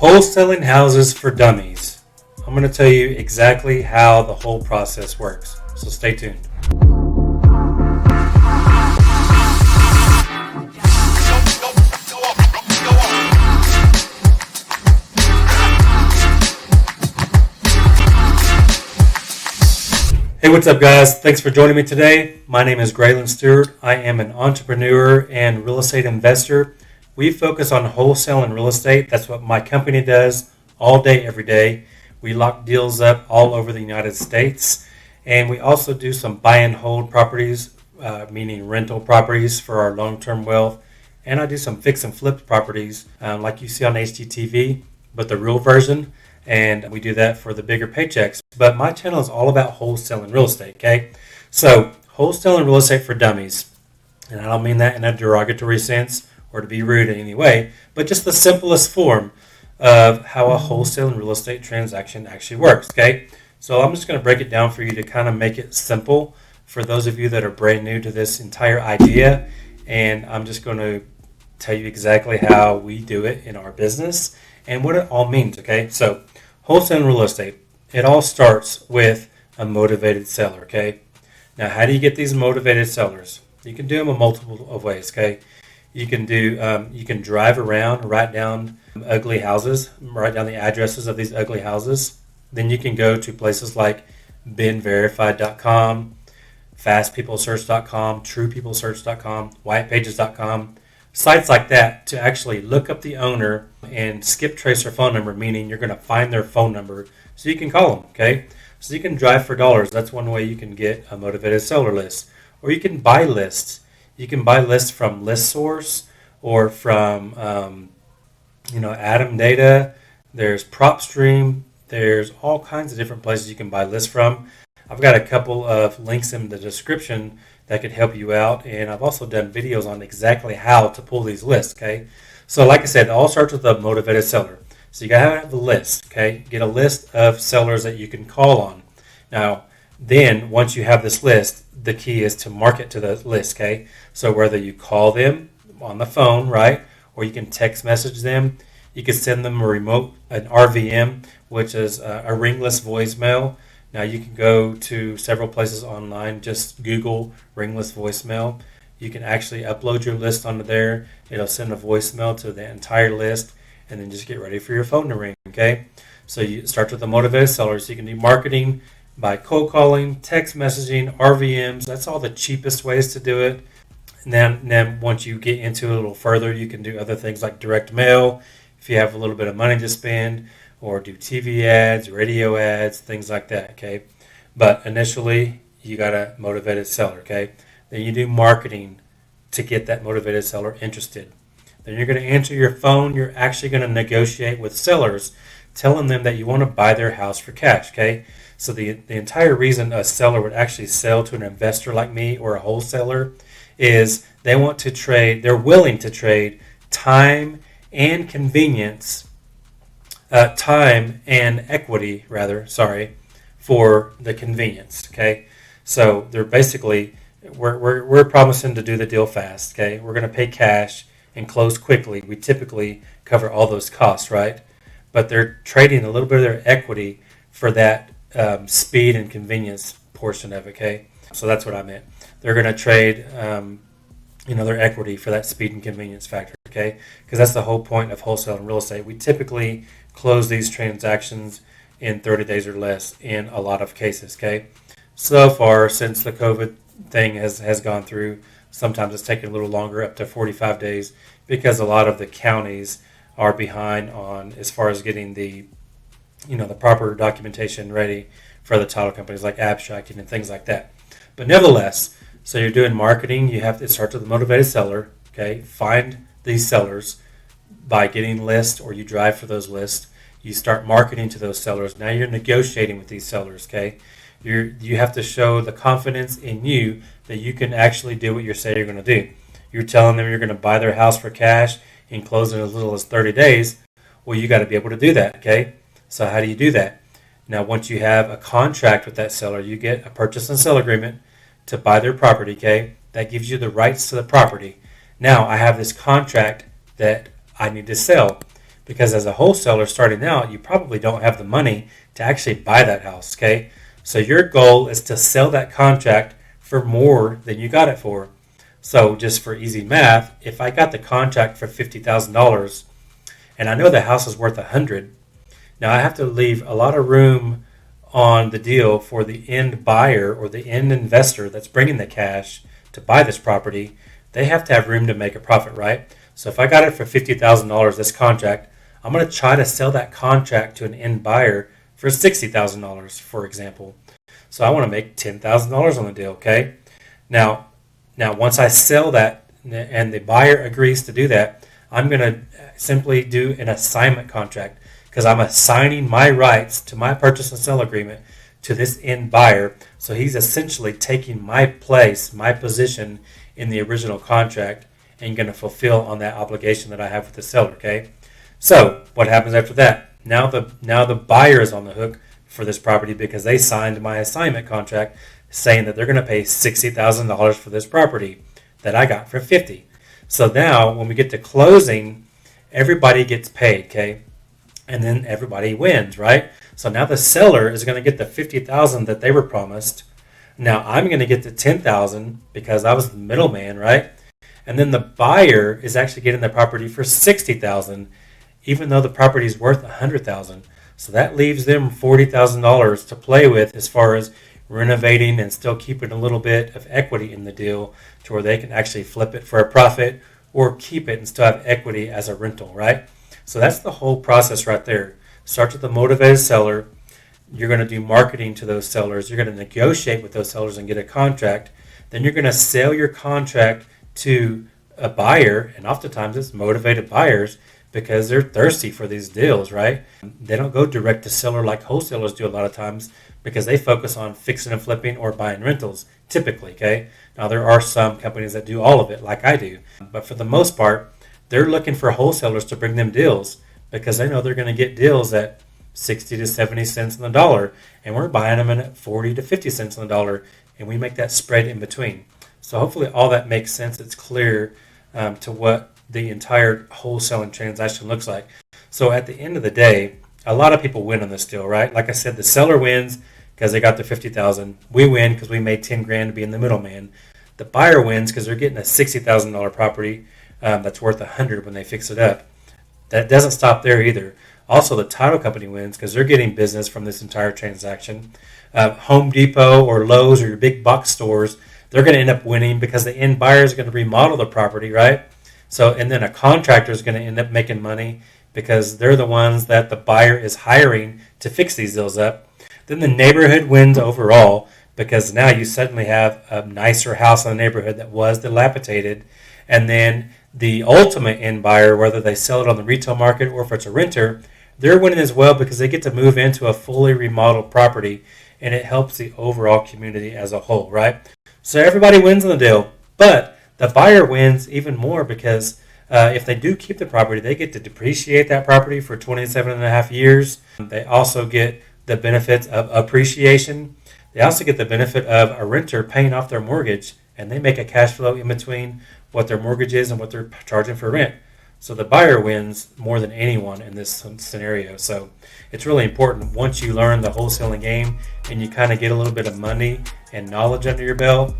Wholesaling Houses for Dummies. I'm going to tell you exactly how the whole process works, so stay tuned. Hey, what's up guys? Thanks for joining me today. My name is Graylan Stewart. I am an entrepreneur and real estate investor. We focus on wholesaling real estate. That's what my company does all day, every day. We lock deals up all over the United States. And we also do some buy and hold properties, meaning rental properties for our long-term wealth. And I do some fix and flip properties like you see on HGTV, but the real version. And we do that for the bigger paychecks. But my channel is all about wholesaling real estate, okay? So, wholesaling real estate for dummies. And I don't mean that in a derogatory sense or to be rude in any way, but just the simplest form of how a wholesaling real estate transaction actually works, okay? So I'm just going to break it down for you to kind of make it simple for those of you that are brand new to this entire idea. And I'm just going to tell you exactly how we do it in our business and what it all means, okay? So, wholesaling real estate, it all starts with a motivated seller, okay? Now, how do you get these motivated sellers? You can do them in multiple of ways, okay? You can drive around, write down ugly houses, write down the addresses of these ugly houses. Then you can go to places like binverified.com, fastpeoplesearch.com, truepeoplesearch.com, whitepages.com, sites like that to actually look up the owner and skip trace their phone number, meaning you're going to find their phone number so you can call them, okay? So you can drive for dollars. That's one way you can get a motivated seller list. Or you can buy lists. You can buy lists from ListSource or from, Atom Data. There's PropStream. There's all kinds of different places you can buy lists from. I've got a couple of links in the description that could help you out, and I've also done videos on exactly how to pull these lists, okay? So like I said, it all starts with a motivated seller. So you gotta have a list, okay? Get a list of sellers that you can call on. Now, then once you have this list, the key is to market to the list, okay? So whether you call them on the phone, right? Or you can text message them. You can send them an RVM, which is a ringless voicemail. Now you can go to several places online, just Google ringless voicemail. You can actually upload your list onto there. It'll send a voicemail to the entire list, and then just get ready for your phone to ring, okay? So you start with the motivated sellers. You can do marketing by cold calling, text messaging, RVMs. That's all the cheapest ways to do it. And then once you get into it a little further, you can do other things like direct mail if you have a little bit of money to spend, or do TV ads, radio ads, things like that, okay? But initially, you got a motivated seller, okay? Then you do marketing to get that motivated seller interested. Then you're going to answer your phone. You're actually going to negotiate with sellers, telling them that you want to buy their house for cash, okay? So the entire reason a seller would actually sell to an investor like me or a wholesaler is they want to trade, they're willing to trade time and convenience, time and equity, for the convenience, okay? So they're basically, we're promising to do the deal fast, okay? We're going to pay cash and close quickly. We typically cover all those costs, right? But they're trading a little bit of their equity for that speed and convenience portion of it, okay? So that's what I meant. They're going to trade, their equity for that speed and convenience factor, okay? Because that's the whole point of wholesaling real estate. We typically close these transactions in 30 days or less in a lot of cases, okay? So far, since the COVID thing has gone through, sometimes it's taken a little longer, up to 45 days, because a lot of the counties are behind on as far as getting the proper documentation ready for the title companies, like abstracting and things like that. But nevertheless, so you're doing marketing, you have to start with the motivated seller, okay? Find these sellers by getting lists, or you drive for those lists. You start marketing to those sellers. Now you're negotiating with these sellers, okay? You have to show the confidence in you that you can actually do what you say you're going to do. You're telling them you're going to buy their house for cash and close in as little as 30 days. Well, you got to be able to do that, okay? So how do you do that? Now, once you have a contract with that seller, you get a purchase and sale agreement to buy their property, okay? That gives you the rights to the property. Now, I have this contract that I need to sell. because as a wholesaler starting out, you probably don't have the money to actually buy that house, okay? So your goal is to sell that contract for more than you got it for. So just for easy math, if I got the contract for $50,000 and I know the house is worth $100,000, now I have to leave a lot of room on the deal for the end buyer or the end investor that's bringing the cash to buy this property. They have to have room to make a profit, right? So if I got it for $50,000, this contract, I'm going to try to sell that contract to an end buyer for $60,000, for example. So I want to make $10,000 on the deal, okay? Now, once I sell that and the buyer agrees to do that, I'm going to simply do an assignment contract because I'm assigning my rights to my purchase and sale agreement to this end buyer. So he's essentially taking my place, my position in the original contract and going to fulfill on that obligation that I have with the seller, okay? So what happens after that? Now the buyer is on the hook for this property because they signed my assignment contract saying that they're going to pay $60,000 for this property that I got for $50,000. So now when we get to closing, everybody gets paid, okay? And then everybody wins, right? So now the seller is going to get the $50,000 that they were promised. Now I'm going to get the $10,000 because I was the middleman, right? And then the buyer is actually getting the property for $60,000, even though the property is worth $100,000. So that leaves them $40,000 to play with as far as renovating and still keeping a little bit of equity in the deal to where they can actually flip it for a profit or keep it and still have equity as a rental, right? So that's the whole process right there. Start with the motivated seller. You're going to do marketing to those sellers. You're going to negotiate with those sellers and get a contract. Then you're going to sell your contract to a buyer, and oftentimes it's motivated buyers because they're thirsty for these deals, right? They don't go direct to seller like wholesalers do a lot of times because they focus on fixing and flipping or buying rentals, typically, okay? Now, there are some companies that do all of it like I do, but for the most part, they're looking for wholesalers to bring them deals because they know they're going to get deals at 60 to 70 cents on the dollar, and we're buying them at 40 to 50 cents on the dollar, and we make that spread in between. So hopefully all that makes sense. It's clear to what the entire wholesaling transaction looks like. So at the end of the day, a lot of people win on this deal, right? Like I said, the seller wins because they got the $50,000. We win because we made $10,000 to be in the middleman. The buyer wins because they're getting a $60,000 property that's worth $100,000 when they fix it up. That doesn't stop there either. Also, the title company wins because they're getting business from this entire transaction. Home Depot or Lowe's or your big box stores, they're going to end up winning because the end buyer is going to remodel the property, right? So, and then a contractor is going to end up making money because they're the ones that the buyer is hiring to fix these deals up. Then the neighborhood wins overall because now you suddenly have a nicer house in the neighborhood that was dilapidated. And then the ultimate end buyer, whether they sell it on the retail market or if it's a renter, they're winning as well because they get to move into a fully remodeled property and it helps the overall community as a whole, right? So everybody wins on the deal, but the buyer wins even more because if they do keep the property, they get to depreciate that property for 27 and a half years. They also get the benefits of appreciation. They also get the benefit of a renter paying off their mortgage, and they make a cash flow in between what their mortgage is and what they're charging for rent. So the buyer wins more than anyone in this scenario. So it's really important once you learn the wholesaling game and you kind of get a little bit of money and knowledge under your belt,